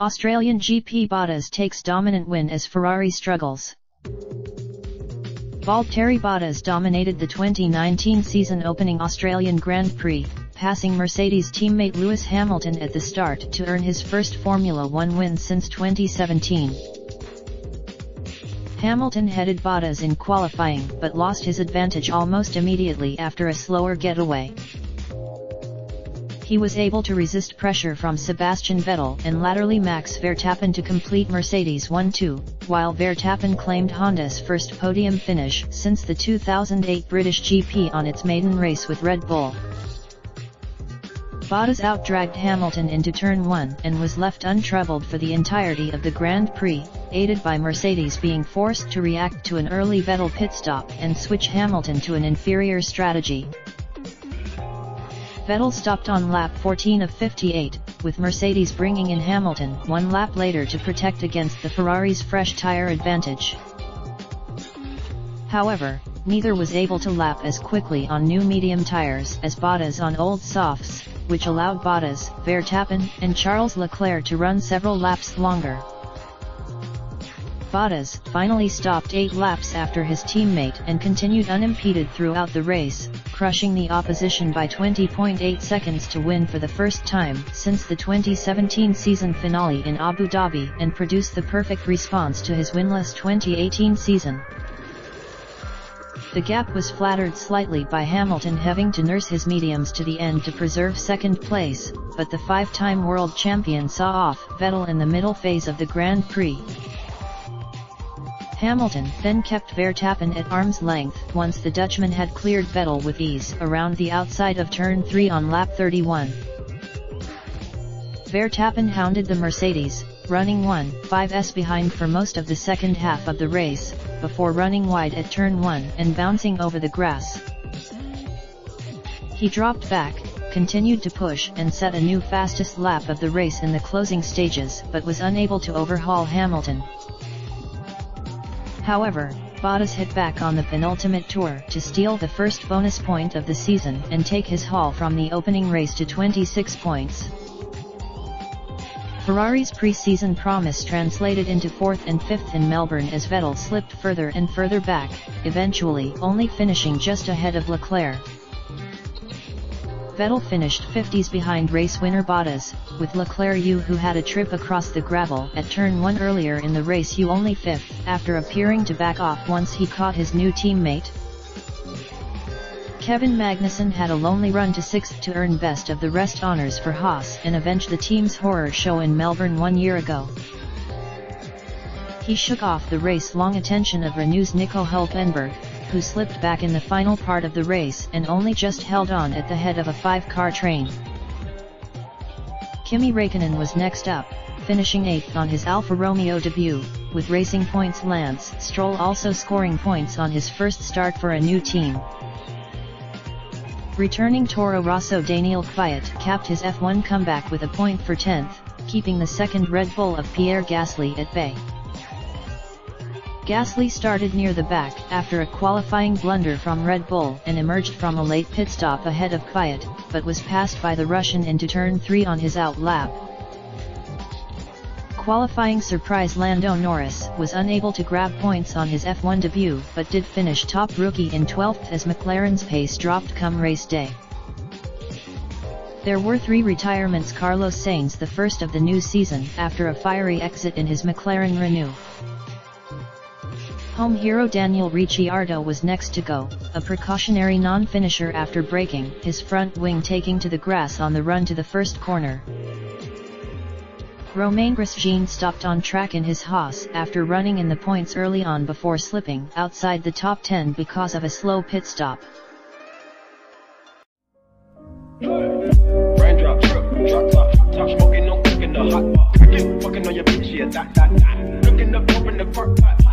Australian GP Bottas takes dominant win as Ferrari struggles. Valtteri Bottas dominated the 2019 season opening Australian Grand Prix, passing Mercedes teammate Lewis Hamilton at the start to earn his first Formula One win since 2017. Hamilton headed Bottas in qualifying but lost his advantage almost immediately after a slower getaway. He was able to resist pressure from Sebastian Vettel and latterly Max Verstappen to complete Mercedes 1-2, while Verstappen claimed Honda's first podium finish since the 2008 British GP on its maiden race with Red Bull. Bottas outdragged Hamilton into Turn 1 and was left untroubled for the entirety of the Grand Prix, aided by Mercedes being forced to react to an early Vettel pit stop and switch Hamilton to an inferior strategy. Vettel stopped on lap 14 of 58, with Mercedes bringing in Hamilton one lap later to protect against the Ferrari's fresh tire advantage. However, neither was able to lap as quickly on new medium tires as Bottas on old softs, which allowed Bottas, Verstappen, and Charles Leclerc to run several laps longer. Bottas finally stopped 8 laps after his teammate and continued unimpeded throughout the race, crushing the opposition by 20.8 seconds to win for the first time since the 2017 season finale in Abu Dhabi and produce the perfect response to his winless 2018 season. The gap was flattered slightly by Hamilton having to nurse his mediums to the end to preserve second place, but the 5-time world champion saw off Vettel in the middle phase of the Grand Prix. Hamilton then kept Verstappen at arm's length once the Dutchman had cleared Vettel with ease around the outside of Turn 3 on lap 31. Verstappen hounded the Mercedes, running 1.5s behind for most of the second half of the race, before running wide at Turn 1 and bouncing over the grass. He dropped back, continued to push and set a new fastest lap of the race in the closing stages but was unable to overhaul Hamilton. However, Bottas hit back on the penultimate tour to steal the first bonus point of the season and take his haul from the opening race to 26 points. Ferrari's pre-season promise translated into 4th and 5th in Melbourne as Vettel slipped further and further back, eventually only finishing just ahead of Leclerc. Vettel finished 50s behind race winner Bottas, with Leclerc who had a trip across the gravel at Turn 1 earlier in the race only 5th after appearing to back off once he caught his new teammate. Kevin Magnussen had a lonely run to 6th to earn best of the rest honours for Haas and avenge the team's horror show in Melbourne 1 year ago. He shook off the race-long attention of Renault's Nico Hülkenberg, who slipped back in the final part of the race and only just held on at the head of a 5-car train. Kimi Räikkönen was next up, finishing 8th on his Alfa Romeo debut, with Racing Point's Lance Stroll also scoring points on his first start for a new team. Returning Toro Rosso Daniel Kvyat capped his F1 comeback with a point for 10th, keeping the second Red Bull of Pierre Gasly at bay. Gasly started near the back after a qualifying blunder from Red Bull and emerged from a late pit stop ahead of Kvyat, but was passed by the Russian into Turn 3 on his out lap. Qualifying surprise Lando Norris was unable to grab points on his F1 debut but did finish top rookie in 12th as McLaren's pace dropped come race day. There were 3 retirements. Carlos Sainz, the first of the new season after a fiery exit in his McLaren Renault. Home hero Daniel Ricciardo was next to go, a precautionary non-finisher after braking, his front wing taking to the grass on the run to the first corner. Romain Grosjean stopped on track in his Haas after running in the points early on before slipping outside the top 10 because of a slow pit stop. Raindrop, drop top smoking, no cooking the hot pot. Fucking on your bitch, yeah, that. Looking up, open the park, pot.